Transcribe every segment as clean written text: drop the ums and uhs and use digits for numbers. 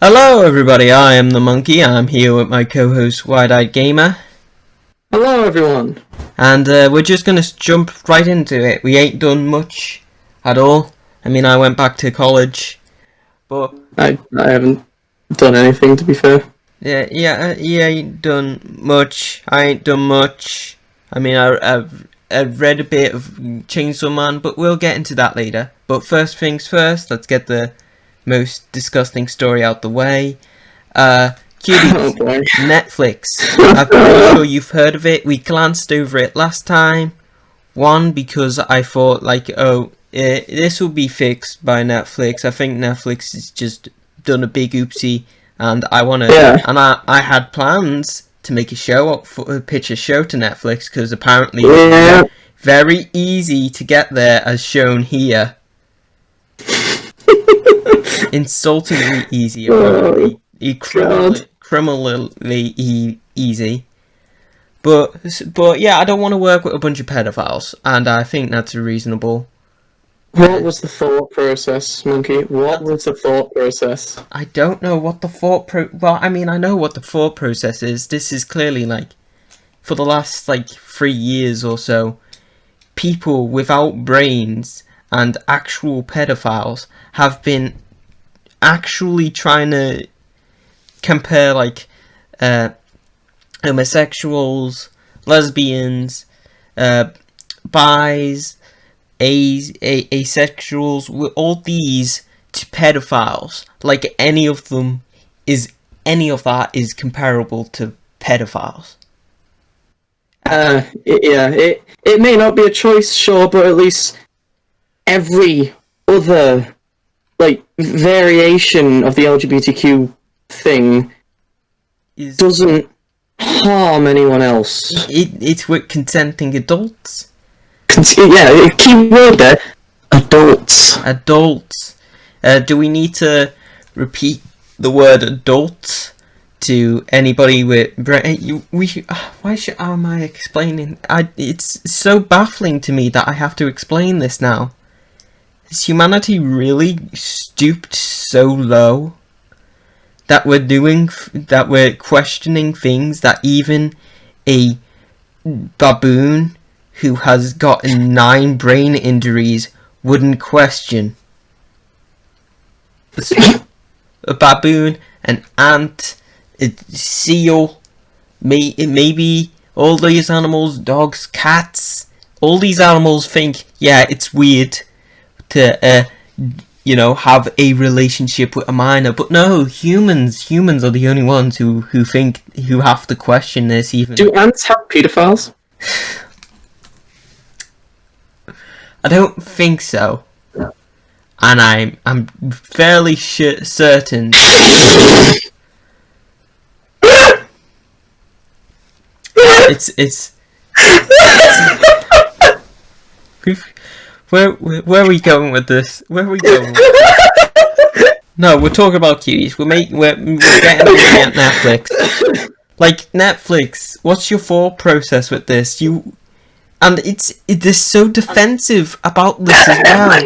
Hello everybody, I am the Monkey. I'm here with my co-host Wide-Eyed Gamer. Hello everyone. And we're just gonna jump right into it. We ain't done much at all. I mean, I went back to college, but I haven't done anything, to be fair. you ain't done much. I ain't done much. I mean, I've read a bit of Chainsaw Man, but we'll get into that later. But first things first, let's get the most disgusting story out the way. Cuties, Oh boy. Netflix. I'm pretty sure you've heard of it. We glanced over it last time. One, because I thought, this will be fixed by Netflix. I think Netflix has just done a big oopsie, and I had plans to make pitch a show to Netflix, because apparently it's very easy to get there, as shown here. Insultingly easy, apparently. Criminally easy. But yeah, I don't want to work with a bunch of pedophiles, and I think that's reasonable. What was the thought process, Monkey? What was the thought process? I don't know what the well, I mean, I know what the thought process is. This is clearly, for the last, 3 years or so, people without brains and actual pedophiles have been actually trying to compare, homosexuals, lesbians, bis, asexuals, with all these to pedophiles. Any of that is comparable to pedophiles. It may not be a choice, sure, but at least every other variation of the LGBTQ thing doesn't harm anyone else. It's with consenting adults. Key word there. Adults. Adults. Do we need to repeat the word adult to anybody with brain? How am I explaining? It's so baffling to me that I have to explain this now. Has humanity really stooped so low that we're questioning things that even a baboon who has gotten 9 brain injuries wouldn't question? A baboon, an ant, a seal, maybe all these animals, dogs, cats, all these animals think, yeah, it's weird to have a relationship with a minor, but no, humans are the only ones who have to question this. Even do ants have pedophiles? I don't think so, and I'm fairly certain. it's Where are we going with this? No, we're talking about cuties. We're getting at Netflix. Netflix, what's your thought process with this? They're so defensive about this as well.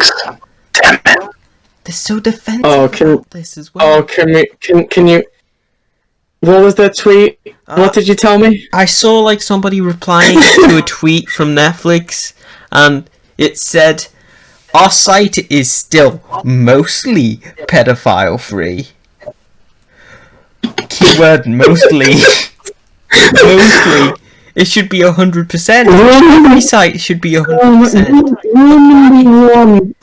They're so defensive about this as well. Oh, can you? What was that tweet? What did you tell me? I saw somebody replying to a tweet from Netflix, and it said, "Our site is still mostly pedophile free." Keyword mostly. Mostly. It should be 100%. Every site should be 100%.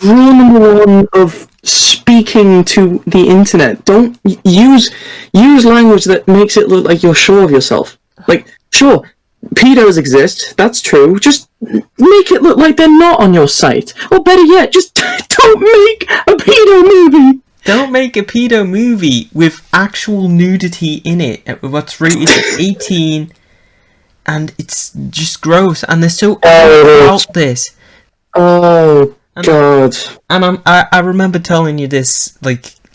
Rule number one of speaking to the internet. Don't use language that makes it look like you're sure of yourself. Sure, pedos exist, that's true. Just make it look like they're not on your site. Or better yet, just don't make a pedo movie. Don't make a pedo movie with actual nudity in it. What's rated 18, and it's just gross. And they're so about this. Oh God! And I remember telling you this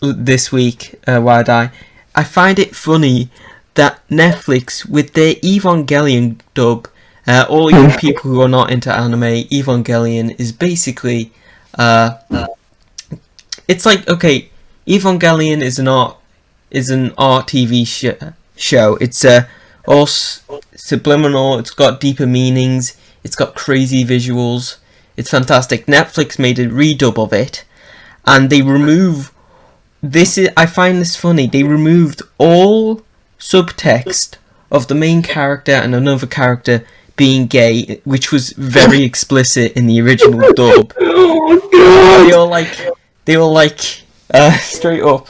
this week. Wide Eye. I find it funny that Netflix, with their Evangelion dub, all you people who are not into anime, Evangelion is basically, it's okay, Evangelion is not is an art TV show. It's all subliminal. It's got deeper meanings. It's got crazy visuals. It's fantastic. Netflix made a redub of it, and they remove this. I find this funny. They removed all subtext of the main character and another character being gay, which was very explicit in the original dub. They were like, straight up,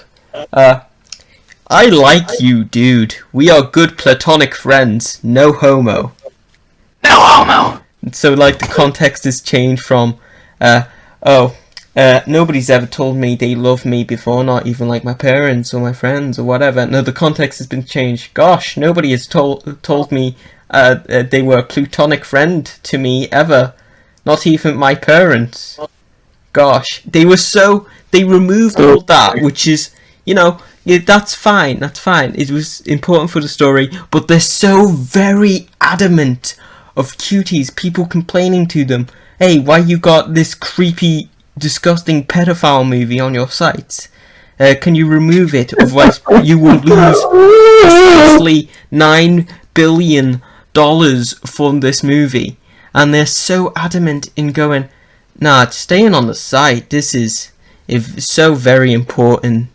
I like you, dude. We are good platonic friends. No homo. No homo. So, like, the context has changed from, nobody's ever told me they love me before, not even, like, my parents or my friends or whatever. No, the context has been changed. Gosh, nobody has told me they were a platonic friend to me ever. Not even my parents. Gosh, they removed all that, which is, yeah, that's fine. It was important for the story, but they're so very adamant of cuties, people complaining to them, hey, why you got this creepy, disgusting pedophile movie on your site? Can you remove it? Otherwise you will lose precisely $9 billion from this movie. And they're so adamant in going, nah, it's staying on the site. This is so very important.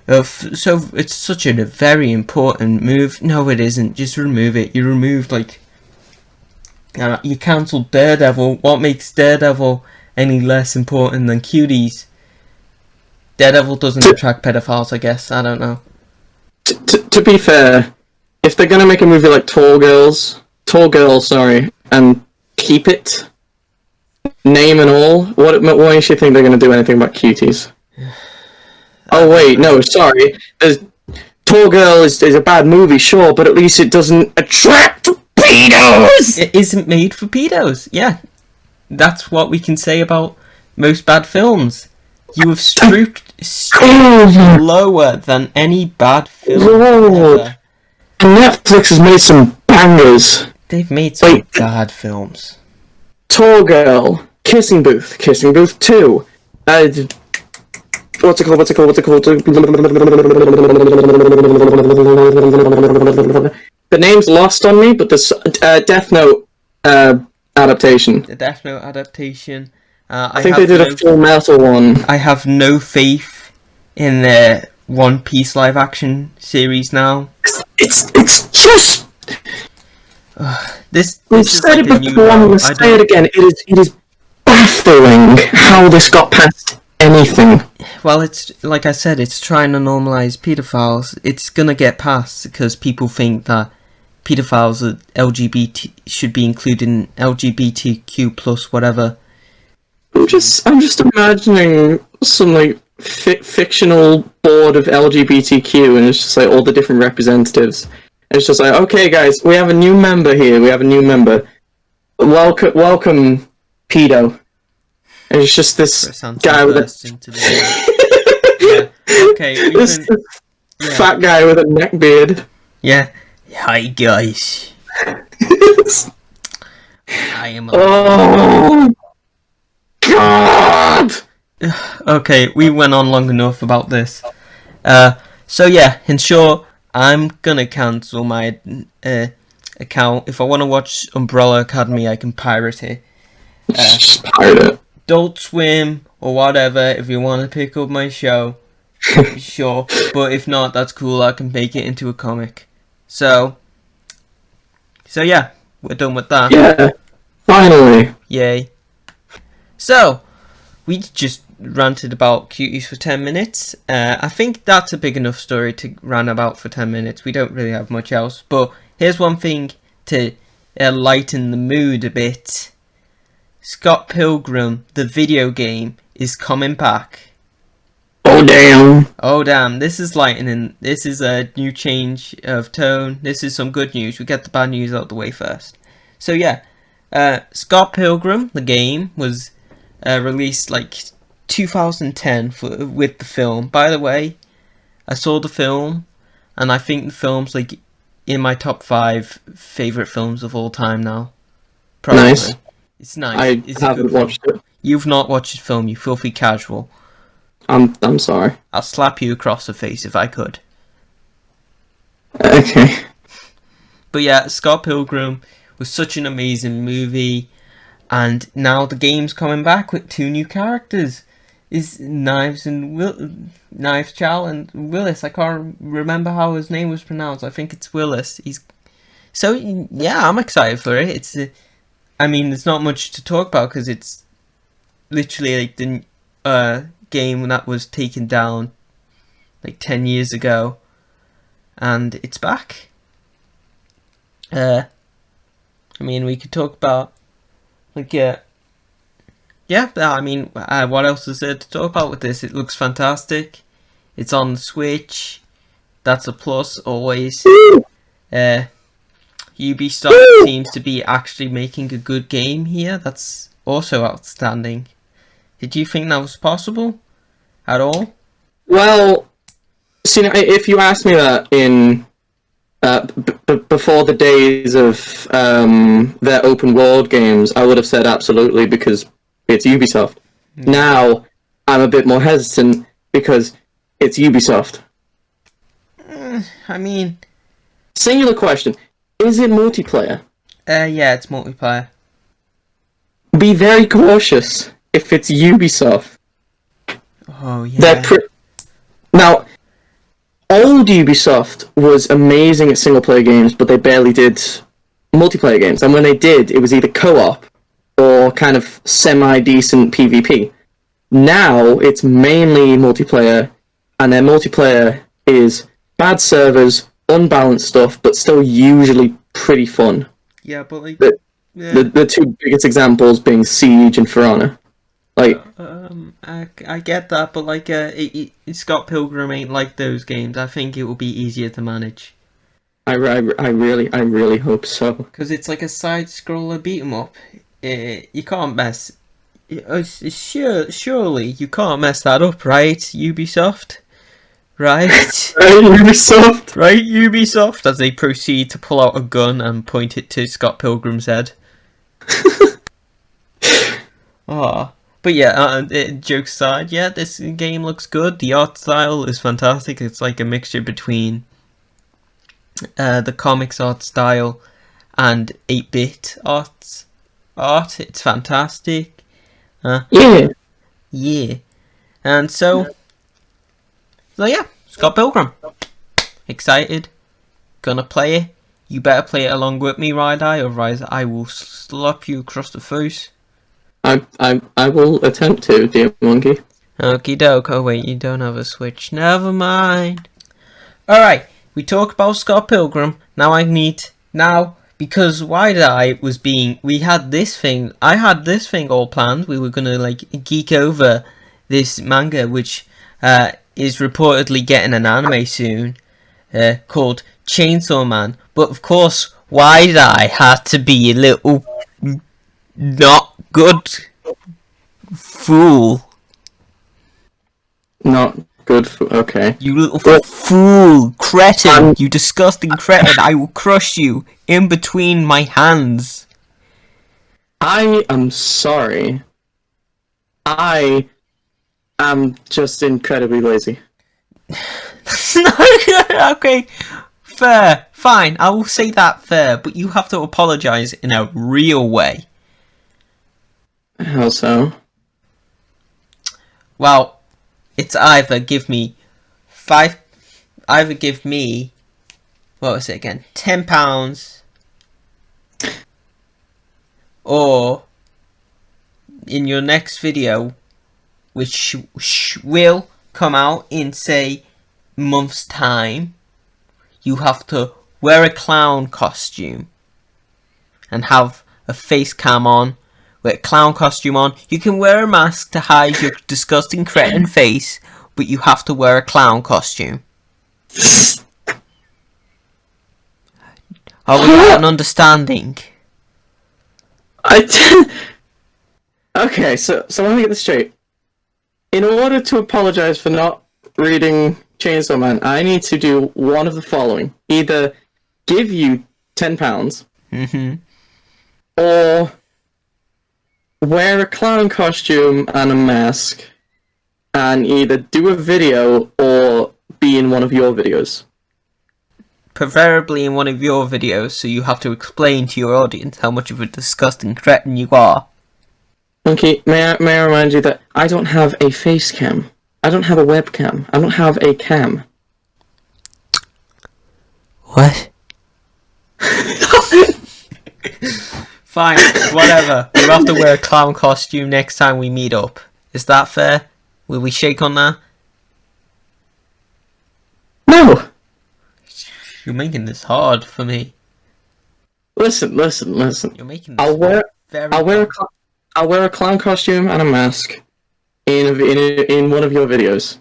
So it's such a very important move. No, it isn't. Just remove it. You removed, like, you cancelled Daredevil. What makes Daredevil any less important than cuties? Daredevil doesn't attract pedophiles, I guess. I don't know. To be fair, if they're gonna make a movie like Tall Girls, and keep it, name and all, what makes you think they're gonna do anything about cuties? Oh wait, no, sorry. Tall Girl is a bad movie, sure, but at least it doesn't attract pedos! It isn't made for pedos, yeah. That's what we can say about most bad films. You have stooped lower than any bad film ever. And Netflix has made some bangers. They've made some bad films. Tall Girl, Kissing Booth 2, what's it called? The name's lost on me, but there's Death Note adaptation. The Death Note adaptation. I think they did a Full Metal one. I have no faith in the One Piece live action series now. It's just. This We've is said like it before. I'm gonna say it again. It is baffling how this got past anything. Well, it's like I said, it's trying to normalize pedophiles. It's gonna get passed because people think that pedophiles are LGBT should be included in LGBTQ plus whatever. I'm just imagining some like fictional board of LGBTQ, and it's just like all the different representatives. It's just like, okay, guys, we have a new member here. Welcome, Pedo. And it's just this guy with fat guy with a neck beard. Yeah. Hi, guys. I am. Oh God. Okay, we went on long enough about this. So yeah, in short, I'm gonna cancel my account. If I want to watch Umbrella Academy, I can pirate it. Just pirate it. Adult Swim or whatever. If you want to pick up my show, sure. But if not, that's cool. I can make it into a comic. So yeah, we're done with that. Yeah, finally. Yay. So, we just ranted about cuties for 10 minutes. I think that's a big enough story to rant about for 10 minutes. We don't really have much else. But here's one thing to lighten the mood a bit. Scott Pilgrim, the video game, is coming back. Oh damn. Oh damn, this is lightening. This is a new change of tone. This is some good news. We get the bad news out of the way first. So yeah, Scott Pilgrim, the game, was released like 2010 with the film. By the way, I saw the film, and I think the film's like in my top 5 favorite films of all time now. Probably. Nice. It's nice. I haven't watched it. You've not watched the film, you filthy casual. I'm sorry. I'll slap you across the face if I could. Okay. But yeah, Scott Pilgrim was such an amazing movie, and now the game's coming back with 2 new characters. Is Knives Chow and Willis. I can't remember how his name was pronounced. I think it's Willis. So yeah, I'm excited for it. I mean, there's not much to talk about because it's literally like the game that was taken down like 10 years ago, and it's back. I mean, we could talk about like I mean, what else is there to talk about with this? It looks fantastic. It's on the Switch. That's a plus always. Ubisoft seems to be actually making a good game here. That's also outstanding. Did you think that was possible at all? Well, see, if you asked me that in before the days of their open world games, I would have said absolutely because it's Ubisoft. Now, I'm a bit more hesitant because it's Ubisoft. I mean, Singular question: is it multiplayer? yeah, it's multiplayer. Be very cautious if it's Ubisoft. Oh yeah. Now, old Ubisoft was amazing at single player games, but they barely did multiplayer games. And when they did, it was either co-op or kind of semi-decent PvP. Now, it's mainly multiplayer, and their multiplayer is bad servers, unbalanced stuff, but still usually pretty fun. Yeah, but like The 2 biggest examples being Siege and For Honor. Like, I get that, but like, Scott Pilgrim ain't like those games. I think it will be easier to manage. I really hope so. Because it's like a side-scroller beat 'em up. You can't mess. Surely you can't mess that up, right, Ubisoft? Right? Ubisoft! Right, Ubisoft? As they proceed to pull out a gun and point it to Scott Pilgrim's head. Oh. But yeah, jokes aside, yeah, this game looks good. The art style is fantastic. It's like a mixture between the comics art style and 8-bit art. It's fantastic. Yeah. Yeah. And so yeah, Scott Pilgrim. Excited. Gonna play it. You better play it along with me, Ride-Eye, otherwise I will slap you across the face. I will attempt to, dear monkey. Okie doke. Oh wait, you don't have a Switch. Never mind. Alright, we talked about Scott Pilgrim. Now, because Wide-Eye was I had this thing all planned. We were gonna like geek over this manga, which is reportedly getting an anime soon, called Chainsaw Man. But of course, Wide-Eye had to be a little not good fool. Not good for... Okay. You little fool, cretin, you disgusting cretin, I will crush you in between my hands. I am sorry. I am just incredibly lazy. Okay, fair, fine, I will say that fair, but you have to apologise in a real way. How so? Well, it's either give me what was it again, £10, or in your next video, which will come out in say month's time, you have to wear a clown costume and have a face cam on with a clown costume on. You can wear a mask to hide your disgusting cretin face, but you have to wear a clown costume. Are we at an understanding? Okay, so let me get this straight. In order to apologize for not reading Chainsaw Man, I need to do one of the following: either give you £10, or wear a clown costume and a mask, and either do a video or be in one of your videos. preferably in one of your videos, so you have to explain to your audience how much of a disgusting cretin you are. Okay, may I remind you that I don't have a face cam. I don't have a webcam. I don't have a cam. What? Fine, whatever. You have to wear a clown costume next time we meet up. Is that fair? Will we shake on that? No! You're making this hard for me. Listen. You're making this I'll wear very I'll wear a clown costume and a mask in one of your videos.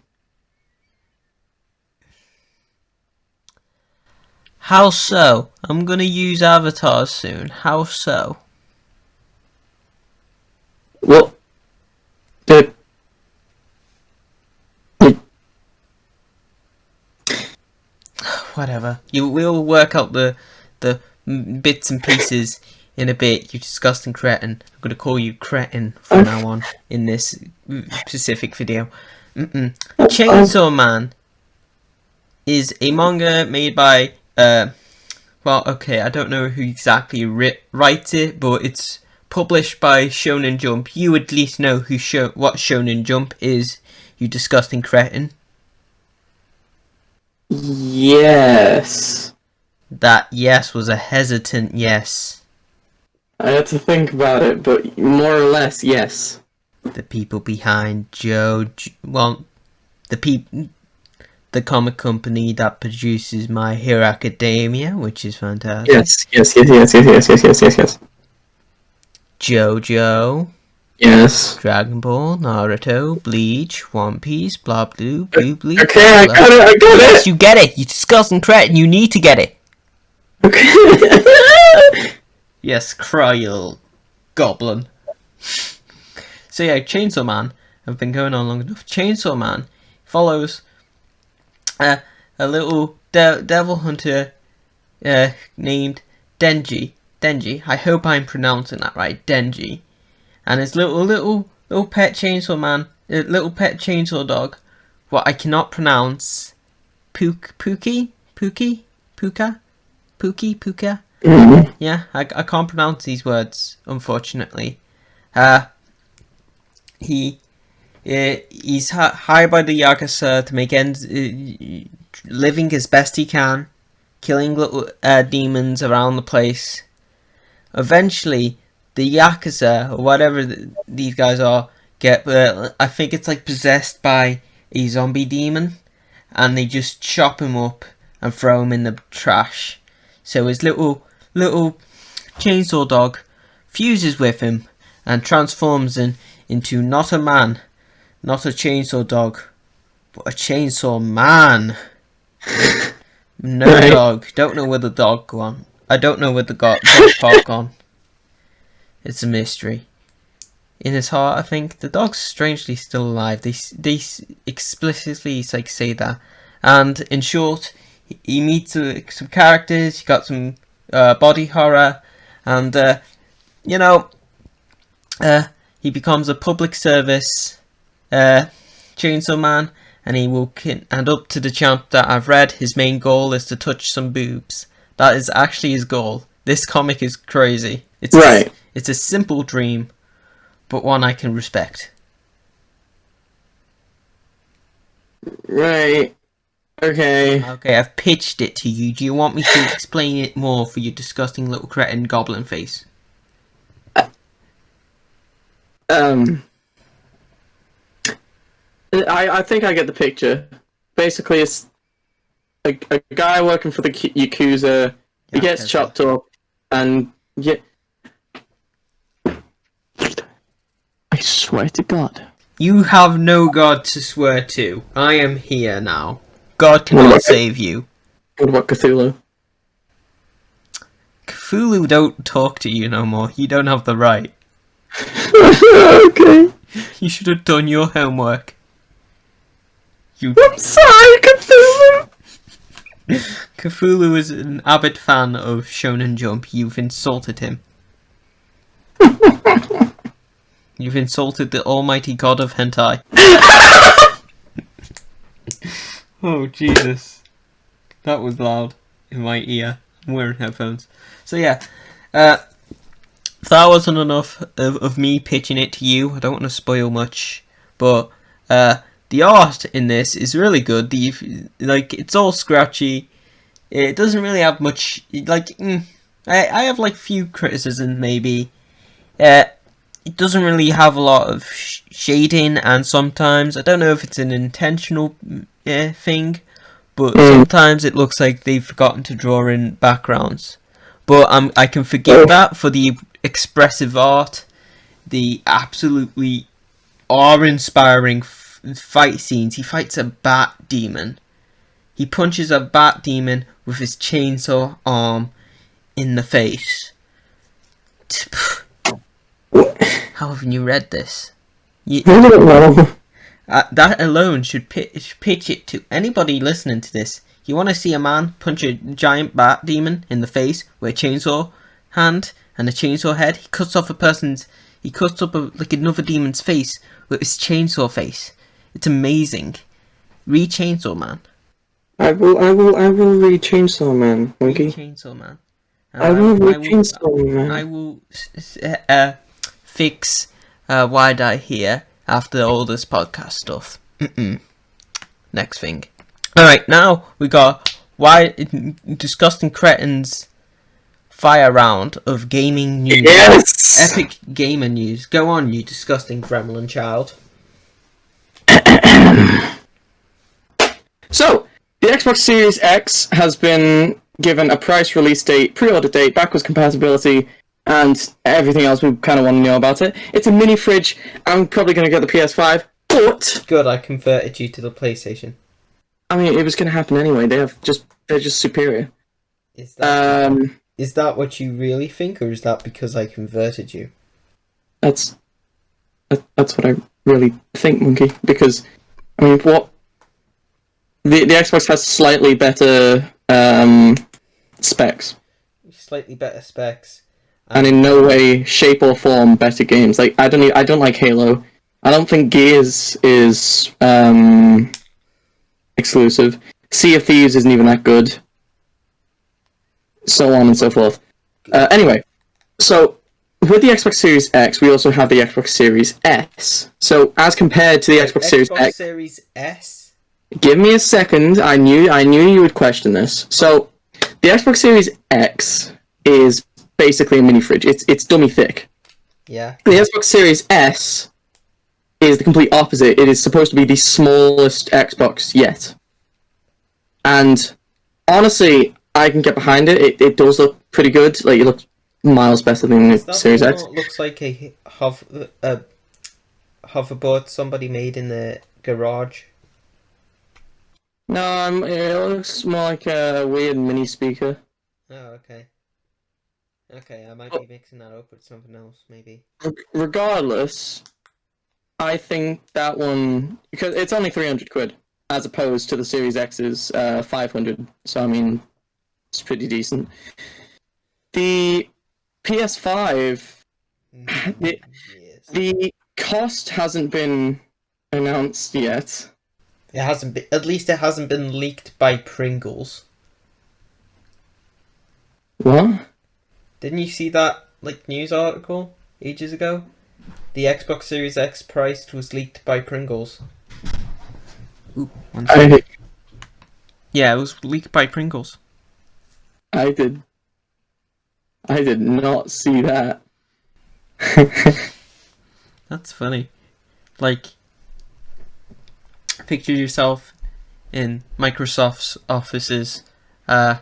How so? I'm gonna use avatars soon. How so? Well, the Whatever. We'll work out the bits and pieces in a bit. You disgusting cretin. I'm gonna call you cretin from now on in this specific video. Chainsaw Man is a manga made by well, okay, I don't know who exactly writes it, but it's published by Shonen Jump. You at least know what Shonen Jump is, you disgusting cretin. yes. That yes was a hesitant yes. I had to think about it, but more or less, yes. The people behind the comic company that produces My Hero Academia, which is fantastic. Yes. JoJo, Yes. Dragon Ball, Naruto, Bleach, One Piece, blah blue, blue, blue. Okay, I got it. Yes, you get it. You disgusting cretin. You need to get it. Okay. Yes, cry, you little goblin. So yeah, Chainsaw Man. I've been going on long enough. Chainsaw Man follows a little devil hunter named Denji. I hope I'm pronouncing that right. Denji, and his little pet chainsaw man, little pet chainsaw dog. What I cannot pronounce. Puka. Mm-hmm. Yeah, I can't pronounce these words, unfortunately. He's hired by the Yakuza to make ends, living as best he can, killing little demons around the place. Eventually, the Yakuza, or whatever these guys are, get, I think it's like possessed by a zombie demon, and they just chop him up and throw him in the trash. So his little chainsaw dog fuses with him and transforms into not a man, not a chainsaw dog, but a chainsaw man. No Right. dog. Don't know where the dog gone. I don't know where the dog part gone. It's a mystery. In his heart, I think the dog's strangely still alive. They explicitly like say that. And in short, he meets some characters. He got some body horror, and he becomes a public service chainsaw man, and he will and up to the champ that I've read, his main goal is to touch some boobs. That is actually his goal. This comic is crazy. It's Right. It's a simple dream, but one I can respect. Right. Okay. Okay, I've pitched it to you. Do you want me to explain it more for your disgusting little cretin goblin face? I think I get the picture. Basically, it's a guy working for the Yakuza. He gets chopped up, and I swear to God. You have no god to swear to. I am here now. God cannot save you. What about Cthulhu? Cthulhu don't talk to you no more. You don't have the right. Okay. You should have done your homework. I'm sorry, Cthulhu. Cthulhu is an avid fan of Shonen Jump. You've insulted him. You've insulted the almighty god of hentai. Oh, Jesus. That was loud. in my ear. I'm wearing headphones. So yeah, that wasn't enough of me pitching it to you. I don't want to spoil much, but the art in this is really good. It's all scratchy. It doesn't really have much. I have few criticisms maybe. It doesn't really have a lot of shading, and sometimes I don't know if it's an intentional thing, but sometimes it looks like they've forgotten to draw in backgrounds. But I can forgive that for the expressive art, the absolutely awe-inspiring fight scenes. He fights a bat demon. He punches a bat demon with his chainsaw arm in the face. How haven't you read this? That alone should pitch it to anybody listening to this. You want to see a man punch a giant bat demon in the face with a chainsaw hand and a chainsaw head? He cuts up another demon's face with his chainsaw face. It's amazing. Read Chainsaw Man. I will read Chainsaw Man, Monkey. Read Chainsaw Man. I will read Chainsaw Man. I will fix Wide Eye here after all this podcast stuff. Next thing. Alright, now we got Disgusting Cretins fire round of gaming news. Yes! Epic gamer news. Go on, you disgusting gremlin child. So, the Xbox Series X has been given a price, release date, pre-order date, backwards compatibility, and everything else we kind of want to know about it. It's a mini fridge. I'm probably going to get the PS5, but... Good, I converted you to the PlayStation. I mean, it was going to happen anyway. They're just superior. Is that what you really think, or is that because I converted you? That's what I really think, Monkey. Because, I mean, what... The Xbox has slightly better specs. Slightly better specs. And in no way, shape or form better games. Like I don't like Halo. I don't think Gears is exclusive. Sea of Thieves isn't even that good. So on and so forth. Anyway, so with the Xbox Series X, we also have the Xbox Series S. So as compared to the Xbox Series X, Series S. Give me a second. I knew you would question this. So the Xbox Series X is basically a mini fridge. It's dummy thick. Yeah. The Xbox Series S is the complete opposite. It is supposed to be the smallest Xbox yet. And honestly, I can get behind it. It does look pretty good. Like, it looks miles better than the Series X. It looks like a hoverboard somebody made in the garage. No, it looks more like a weird mini speaker. Oh, okay. Okay, I might be mixing that up with something else, maybe. Regardless, I think that one, because it's only 300 quid, as opposed to the Series X's 500, so I mean, it's pretty decent. The PS5, the cost hasn't been announced yet. It hasn't been, at least it hasn't been leaked by Pringles. What? Didn't you see that news article ages ago? The Xbox Series X price was leaked by Pringles. Ooh, one second. Yeah, it was leaked by Pringles. I did not see that. That's funny. Picture yourself in Microsoft's offices. You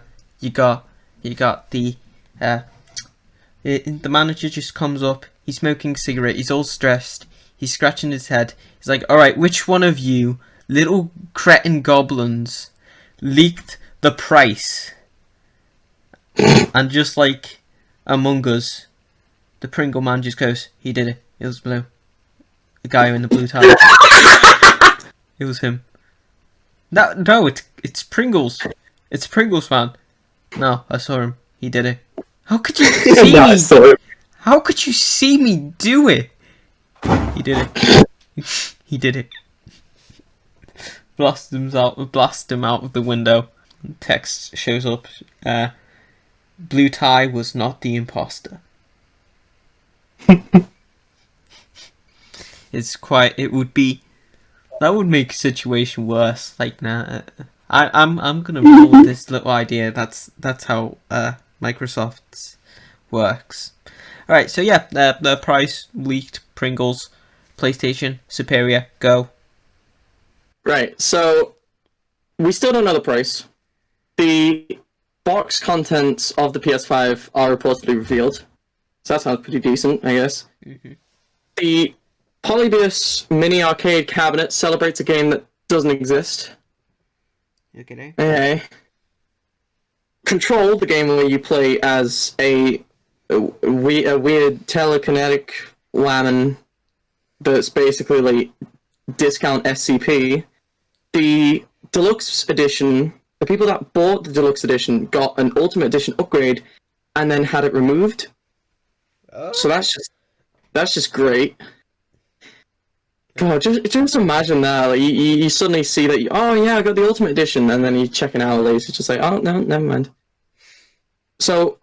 got the manager just comes up. He's smoking a cigarette. He's all stressed. He's scratching his head. He's like, "All right, which one of you little cretin goblins leaked the price?" And just like Among Us, the Pringle man just goes, "He did it. It was blue. The guy in the blue tie." It was him. No, it's Pringles. It's Pringles, man. No, I saw him. He did it. How could you see me? How could you see me do it? He did it. He did it. Blast him out of the window. text shows up. Blue tie was not the imposter. It's quite. It would be. That would make the situation worse. Like now, I'm gonna roll with this little idea. That's how Microsoft's works. All right. So yeah, the price leaked. Pringles, PlayStation superior. Go. Right. So we still don't know the price. The box contents of the PS5 are reportedly revealed, so that sounds pretty decent, I guess. Mm-hmm. The Polybius mini arcade cabinet celebrates a game that doesn't exist. Okay. Okay. Control, the game where you play as a weird telekinetic lemon that's basically like discount SCP. The deluxe edition, the people that bought the deluxe edition got an ultimate edition upgrade and then had it removed. Oh. So that's just great. God, just imagine that. Like, you suddenly see that, oh yeah, I got the Ultimate Edition, and then you check an hour later, it's just like, oh no, never mind. So,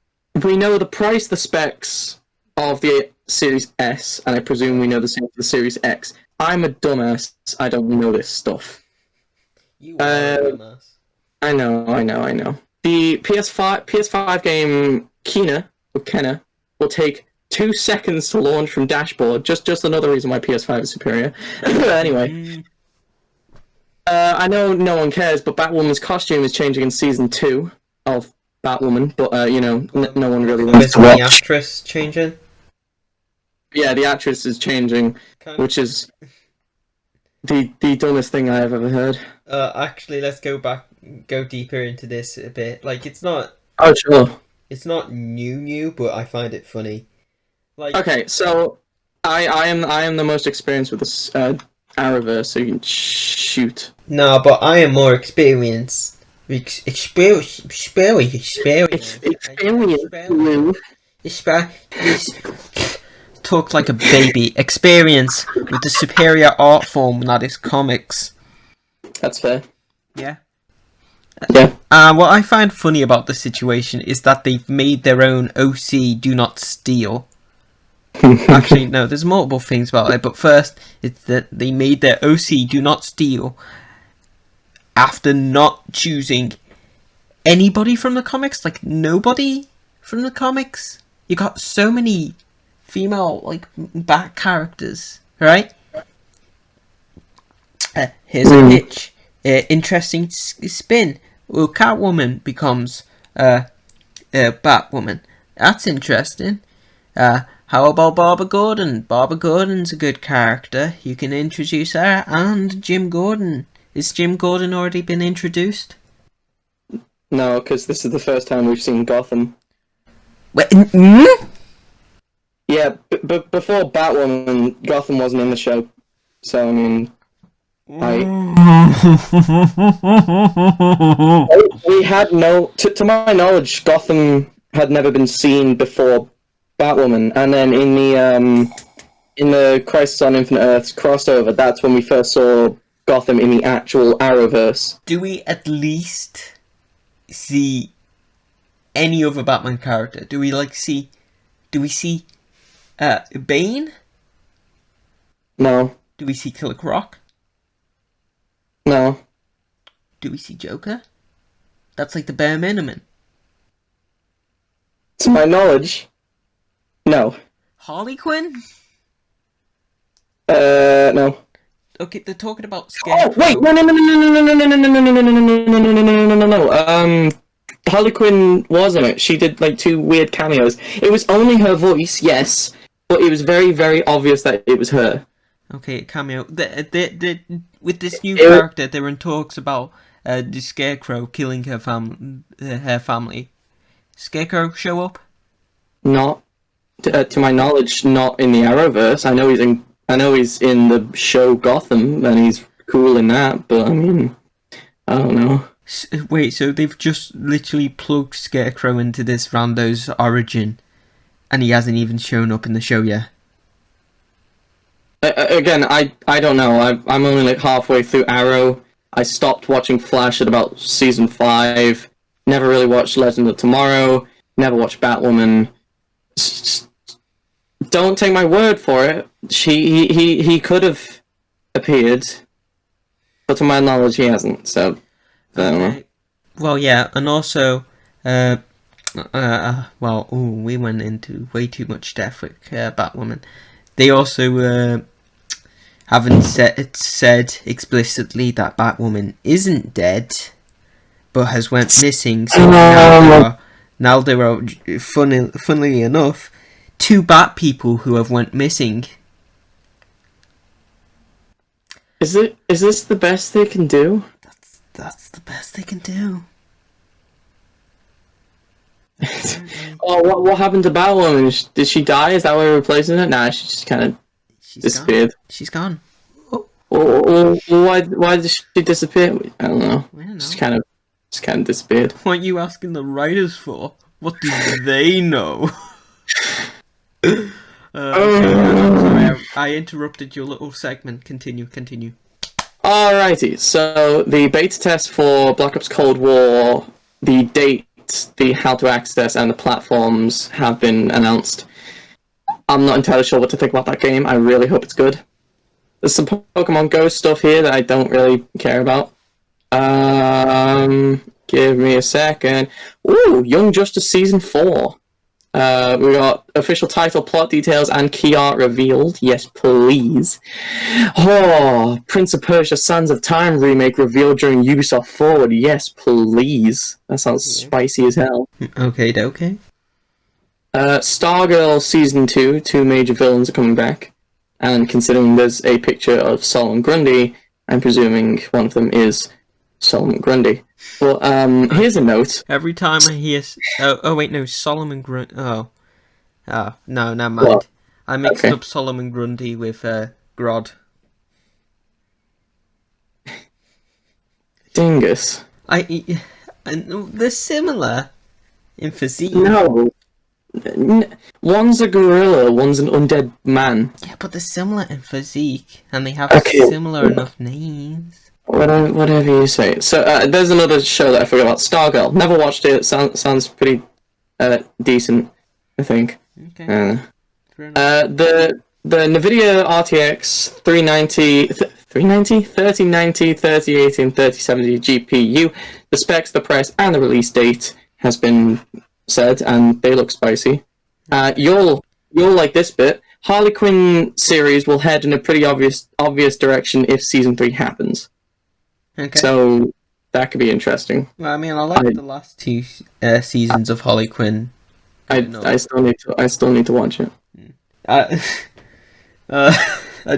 we know the price, the specs of the Series S, and I presume we know the same for the Series X. I'm a dumbass, I don't know this stuff. You are a dumbass. I know. The PS5 game Kenna will take 2 seconds to launch from dashboard. Just another reason why PS5 is superior. Anyway, I know no one cares, but Batwoman's costume is changing in season 2 of Batwoman. But no one really wants to watch. The actress changing. Yeah, the actress is changing, which is the dumbest thing I have ever heard. Actually, let's go deeper into this a bit. Like, it's not. Oh sure. It's not new, but I find it funny. Like, okay, so I am the most experienced with this Arrowverse, so you can shoot. No, but I am more experienced. Experience. Talk like a baby. Experience with the superior art form that is comics. That's fair. Yeah. Yeah. What I find funny about the situation is that they've made their own OC Do Not Steal. Actually, no, there's multiple things about it, but first, it's that they made their OC Do Not Steal after not choosing anybody from the comics, like nobody from the comics. You got so many female, like, back characters, right? Here's a pitch. Interesting spin. Well, Catwoman becomes Batwoman. That's interesting. How about Barbara Gordon? Barbara Gordon's a good character. You can introduce her and Jim Gordon. Is Jim Gordon already been introduced? No, because this is the first time we've seen Gotham. Wait, Yeah, but before Batwoman, Gotham wasn't in the show. So, I mean... we had no... To my knowledge, Gotham had never been seen before Batwoman, and then in the Crisis on Infinite Earths crossover, that's when we first saw Gotham in the actual Arrowverse. Do we at least see any other Batman character? Do we see Bane? No. Do we see Killer Croc? No. Do we see Joker? That's like the bare minimum. To my knowledge, no. Harley Quinn? No. Okay, they're talking about Scarecrow. Oh wait, no. Harley Quinn was in it. She did like 2 weird cameos. It was only her voice, yes, but it was very, very obvious that it was her. Okay, cameo. With this new character, they're in talks about the Scarecrow killing her family. Scarecrow show up? Not, to my knowledge, not in the Arrowverse. I know he's in the show Gotham, and he's cool in that. But I mean, I don't know. Wait, so they've just literally plugged Scarecrow into this rando's origin, and he hasn't even shown up in the show yet? Again, I don't know. I'm only like halfway through Arrow. I stopped watching Flash at about season 5. Never really watched Legend of Tomorrow. Never watched Batwoman. Don't take my word for it. He could have appeared, but to my knowledge, he hasn't. So I don't know. Well, yeah, and also, we went into way too much depth with Batwoman. They also haven't said explicitly that Batwoman isn't dead, but has went missing. So now there are funnily enough, 2 Bat people who have went missing. Is this the best they can do? That's the best they can do. Oh, what happened to Batwoman? Did she die? Is that why we're replacing it? Nah, she just kind of disappeared. She's gone. Why did she disappear? I don't know. Just kind of disappeared. What are you asking the writers for? What do they know? Sorry, I interrupted your little segment. Continue. Alrighty, so the beta test for Black Ops Cold War, the date, the how to access, and the platforms have been announced. I'm not entirely sure what to think about that game. I really hope it's good. There's some Pokemon Go stuff here that I don't really care about. Give me a second. Ooh, Young Justice Season 4. We got official title, plot details, and key art revealed. Yes, please. Oh, Prince of Persia: Sands of Time remake revealed during Ubisoft Forward. Yes, please. That sounds spicy as hell. Okay. Stargirl Season 2. 2 major villains are coming back. And considering there's a picture of Solomon Grundy, I'm presuming one of them is Solomon Grundy. Well, here's a note. Every time I hear... Solomon Grundy... Oh, no, never mind. What? I mixed up Solomon Grundy with Grodd. Dingus. They're similar in physique. No. One's a gorilla, one's an undead man. Yeah, but they're similar in physique, and they have similar enough names. Whatever you say. So there's another show that I forgot about, Stargirl. Never watched it. Sounds pretty decent, I think. Okay. The Nvidia RTX 3090, 3080, and 3070 GPU. The specs, the price, and the release date has been said, and they look spicy. You'll like this bit. Harley Quinn series will head in a pretty obvious direction if season 3 happens. Okay. So that could be interesting. Well, I mean, I like the last 2 seasons of Harley Quinn. I still need to watch it. I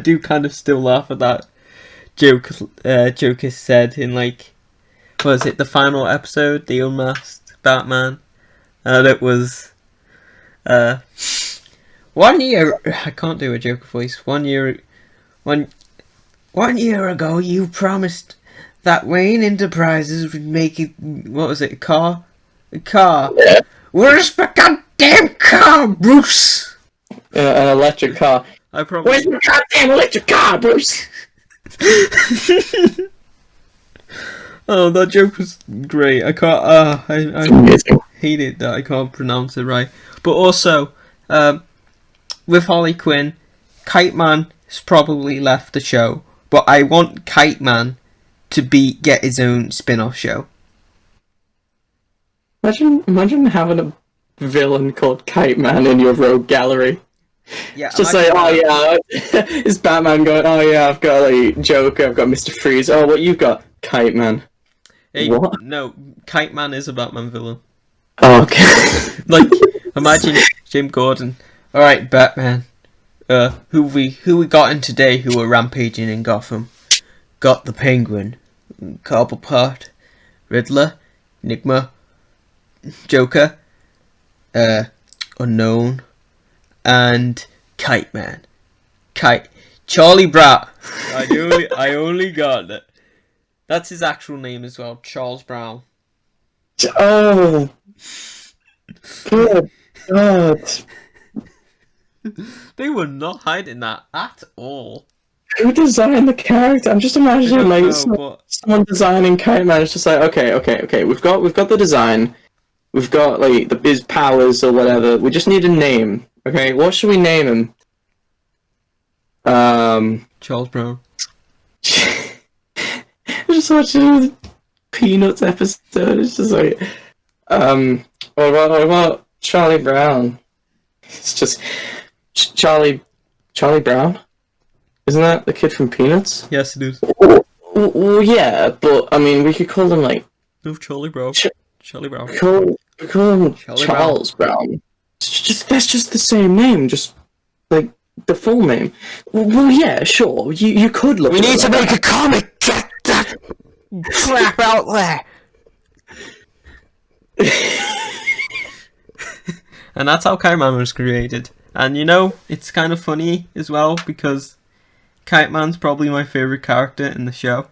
do kind of still laugh at that joke. Joker said in was it the final episode, the unmasked Batman? It was 1 year. I can't do a Joker voice. 1 year ago, you promised that Wayne Enterprises would make it. What was it? A car. Yeah. Where's the goddamn car, Bruce? An electric car. Where's the goddamn electric car, Bruce? Oh, that joke was great. I can't. I hate it that I can't pronounce it right. But also, with Harley Quinn, Kite Man has probably left the show. But I want Kite Man to get his own spin-off show. Imagine having a villain called Kite Man in your rogue gallery. Yeah, just say, it's Batman going, I've got Joker, I've got Mr. Freeze. Oh, what you got? Kite Man. Hey, what? No, Kite Man is a Batman villain. Oh, okay. Imagine Jim Gordon. All right, Batman. Who we got in today? Who were rampaging in Gotham? Got the Penguin, Cobblepot, Riddler, Enigma, Joker, Unknown, and Kite Man. Charlie Brown. I only got that. That's his actual name as well, Charles Brown. Oh, good God. They were not hiding that at all. Who designed the character? I'm just imagining like someone designing Kite Man. It's just like okay. We've got the design. We've got like his powers or whatever. We just need a name. Okay, what should we name him? Charles Brown. I just watching the Peanuts episode. It's just like, what about Charlie Brown? It's just Charlie Brown. Isn't that the kid from Peanuts? Yes, it is. Well, yeah, but I mean, we could call him like Charlie Brown. Charlie Brown. We call him Charlie Charles Brown. That's just the same name, just like the full name. Well, yeah, sure. You could look. We need to make a comic. Get that crap out there. And that's how Kite Man was created. And you know, it's kind of funny as well because Kite Man's probably my favourite character in the show.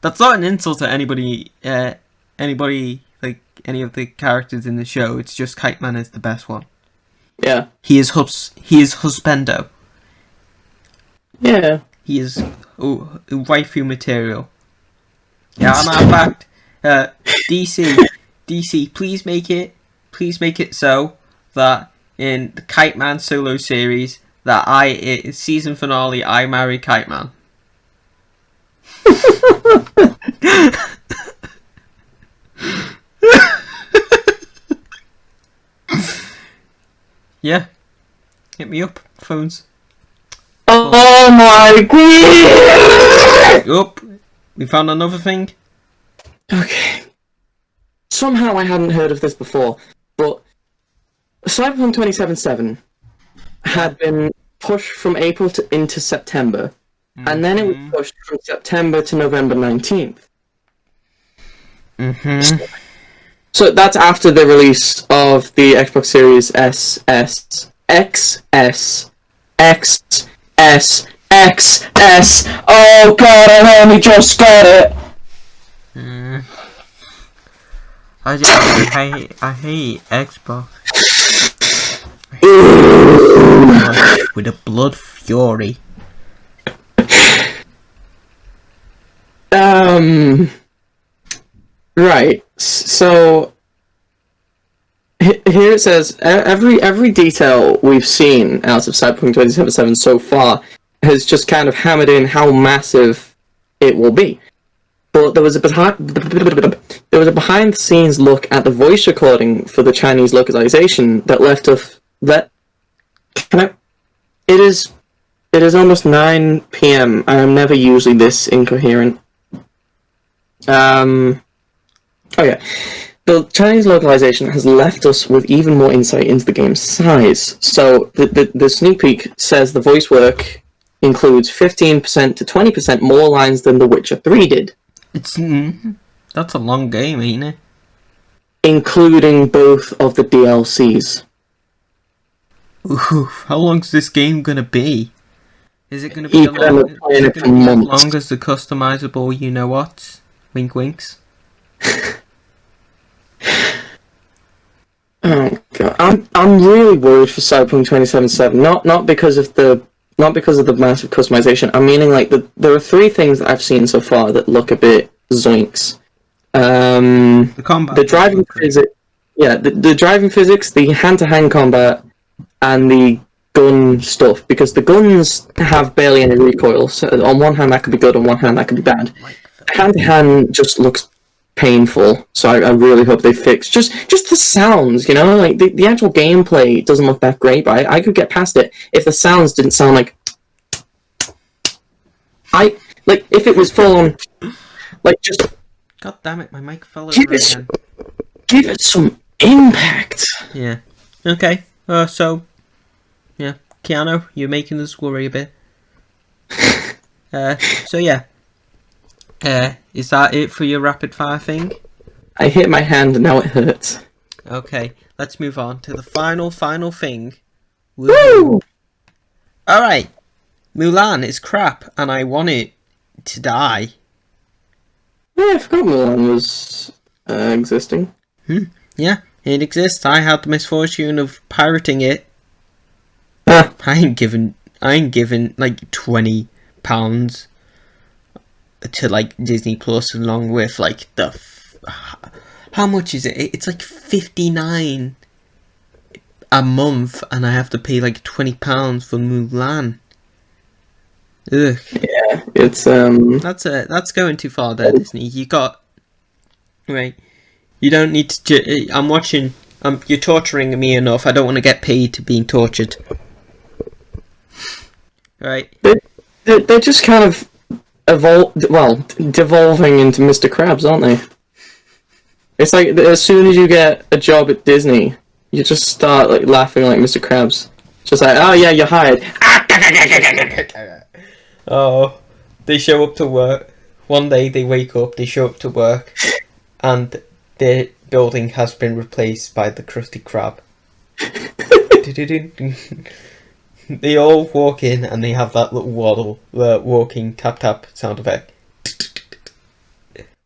That's not an insult to anybody like any of the characters in the show. It's just Kite Man is the best one. Yeah. He is husbando. Yeah. He is waifu material. Yeah, matter of fact, DC, please make it so that in the Kite Man solo series that season finale I marry Kite Man. Yeah, hit me up, phones. Oh my god! Up, we found another thing. Okay. Somehow I hadn't heard of this before, but Cyberpunk 2077 had been pushed from April into September, and then it was pushed from September to November 19th. So that's after the release of the Xbox Series XS. Oh god, I only just got it! I hate Xbox. With a blood fury. Right. So here it says every detail we've seen out of Cyberpunk 2077 so far has just kind of hammered in how massive it will be. But there was a behind the scenes look at the voice recording for the Chinese localization that left us it is almost 9 PM. I am never usually this incoherent. Oh yeah. The Chinese localization has left us with even more insight into the game's size. So the sneak peek says the voice work includes 15% to 20% more lines than The Witcher 3 did. That's a long game, ain't it? Including both of the DLCs. Ooh, how long's this game gonna be? Is it gonna be as long as the customizable you know what? Wink winks. Oh god, I'm really worried for Cyberpunk 2077. Not because of the massive customization. I'm meaning like there are 3 things that I've seen so far that look a bit zoinks. The combat, the driving physics, the driving physics, the hand-to-hand combat, and the gun stuff. Because the guns have barely any recoil. So on one hand that could be good, on one hand that could be bad. Hand-to-hand just looks painful, so I really hope they fix just the sounds, you know, like the actual gameplay doesn't look that great, but I could get past it if the sounds didn't sound like if it was full on like just god damn it, my mic fell over again. Give it some impact. Yeah. Okay. So yeah, Keanu, you're making us worry a bit. So yeah. Is that it for your rapid fire thing? I hit my hand and now it hurts. Okay, let's move on to the final thing. Woo! Alright. Mulan is crap and I want it to die. Yeah, I forgot Mulan was existing. Yeah, it exists. I had the misfortune of pirating it. Ah. I ain't given like 20 pounds to like Disney Plus, along with like how much is it? It's like 59 a month, and I have to pay like £20 for Mulan. Ugh. Yeah, it's That's going too far there, Disney. You got right. You don't need to. I'm watching. You're torturing me enough. I don't want to get paid to being tortured. Right. they're just kind of devolving into Mr. Krabs, aren't they? It's like as soon as you get a job at Disney, you just start like laughing like Mr. Krabs. Just like, oh yeah, you're hired. Oh, they show up to work. One day they wake up, they show up to work, and their building has been replaced by the Krusty Krab. They all walk in and they have that little waddle, walking tap tap sound effect.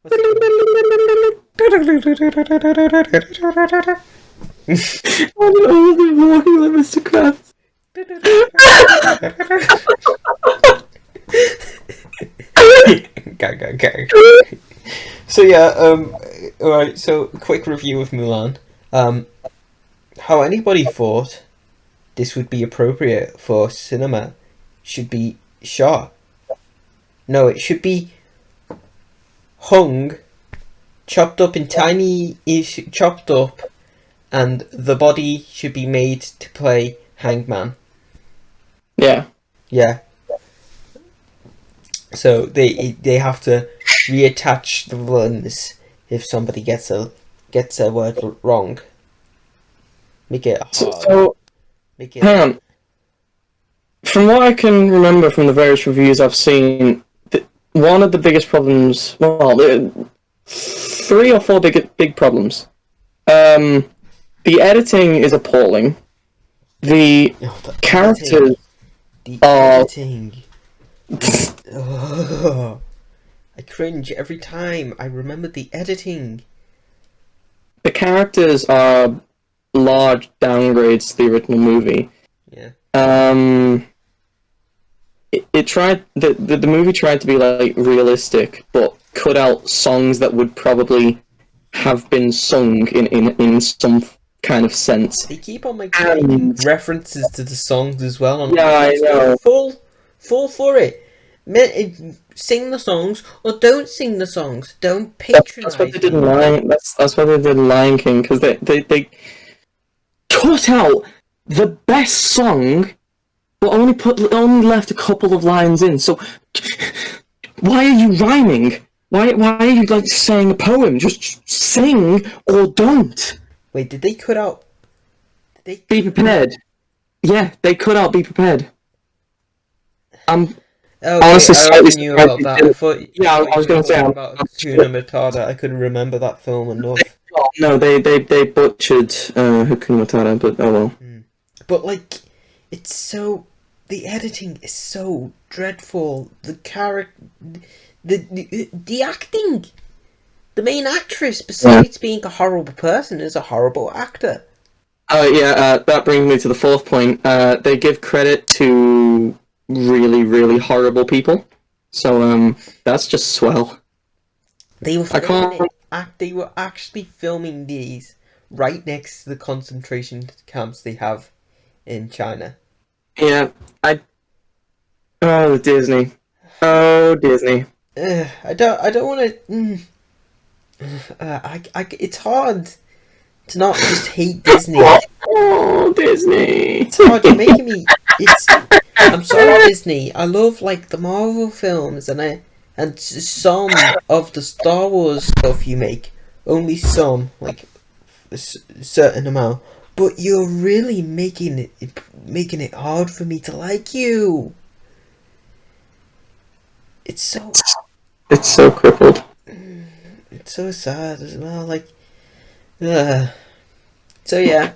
Oh no, they're walking like Mr. Krabs. Gag. So yeah, alright, so quick review of Mulan. How anybody thought this would be appropriate for cinema should be shot. No, it should be hung, chopped up in chopped up, and the body should be made to play Hangman. Yeah. Yeah. So they have to reattach the villains if somebody gets a word wrong. Make it hard. So Make it. hang on. From what I can remember from the various reviews I've seen, one of the biggest problems, well, 3 or 4 big problems. The editing is appalling. The characters are. Editing. Ugh. I cringe every time I remember the editing. The characters are large downgrades to the original movie. Yeah. The movie tried to be like realistic, but cut out songs that would probably have been sung in some kind of sense. They keep on making references to the songs as well. Yeah, I know. Fall for it. Sing the songs or don't sing the songs. Don't patronize. That's what they did in Lion. That's what they did in Lion King, because they cut out the best song, but only left a couple of lines in. So why are you rhyming? Why are you like saying a poem? Just sing or don't. Wait, did they cut out? Be prepared. Yeah, they cut out. Be prepared. Honestly, I already knew about that. I was going to say about Hakuna Matata. I couldn't remember that film enough. No, they butchered Hakuna Matata, but oh well. But like, it's so, the editing is so dreadful. The character, the acting, the main actress, besides being a horrible person, is a horrible actor. That brings me to the 4th point. They give credit to really, really horrible people. So that's just swell. They were they were actually filming these right next to the concentration camps they have in China. Yeah, Oh, Disney. Oh, Disney. I don't want to. It's hard to not just hate Disney. Oh, Disney. It's hard. You're making me. I'm sorry, Disney. I love like the Marvel films and some of the Star Wars stuff you make. Only some, like a certain amount. But you're really making it hard for me to like you. It's so crippled. It's so sad as well. Like, so yeah.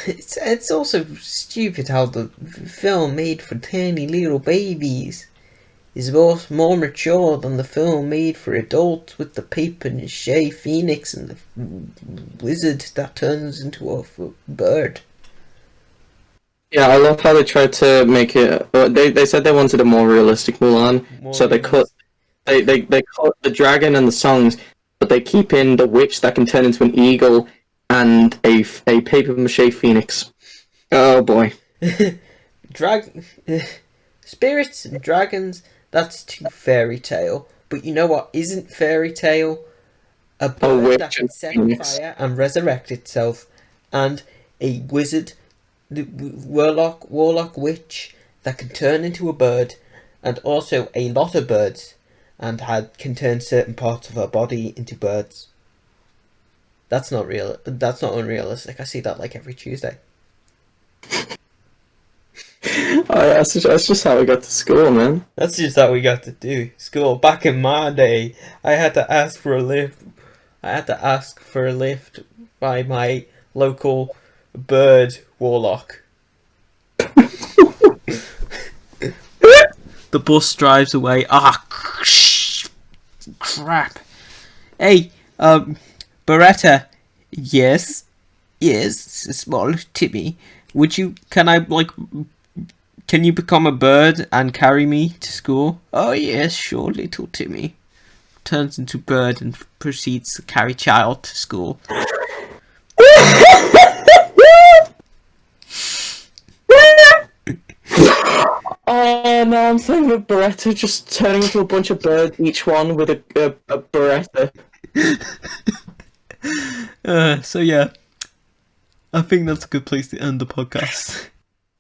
It's also stupid how the film made for tiny little babies is more mature than the film made for adults with the papier-mâché phoenix and the wizard that turns into a bird. Yeah, I love how they tried to make it. They said they wanted a more realistic Mulan, More so realistic. they cut the dragon and the songs, but they keep in the witch that can turn into an eagle and a paper mache phoenix. Oh boy. Drag spirits and dragons. That's too fairy tale. But you know what isn't fairy tale? A A bird that witch can and set on phoenix. fire and resurrect itself, and a wizard, warlock witch that can turn into a bird, and also a lot of birds, and can turn certain parts of her body into birds. That's not real. That's not unrealistic. I see that like every Tuesday. That's just how we got to school, man. That's just how we got to do school. Back in my day, I had to ask for a lift. I had to ask for a lift by my local bird warlock. The bus drives away. Ah, crap. Hey, Beretta. Yes, yes, small Timmy. Can you become a bird and carry me to school? Oh yes, sure, little Timmy. Turns into bird and proceeds to carry child to school. Oh no, I'm thinking of Beretta just turning into a bunch of birds, each one with a Beretta. So yeah, I think that's a good place to end the podcast.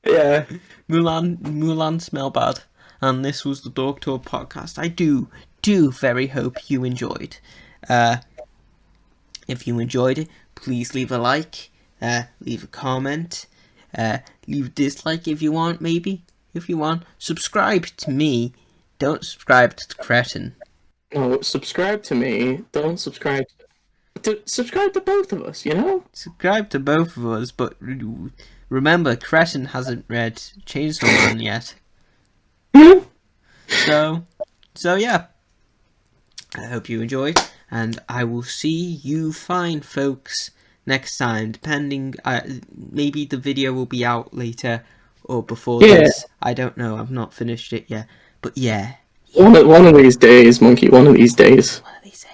Yeah. Mulan smell bad, and this was the Dork Tour podcast. I do very hope you enjoyed. If you enjoyed it, please leave a like, leave a comment, leave a dislike if you want, maybe. If you want, subscribe to me. Don't subscribe to the cretin. No, subscribe to me. Don't subscribe subscribe to both of us, you know? Subscribe to both of us, but remember, cretin hasn't read Chainsaw Man yet. So yeah. I hope you enjoyed, and I will see you fine folks next time, depending, maybe the video will be out later or before this. I don't know, I've not finished it yet, but yeah. One of these days, Monkey, one of these days. One of these days.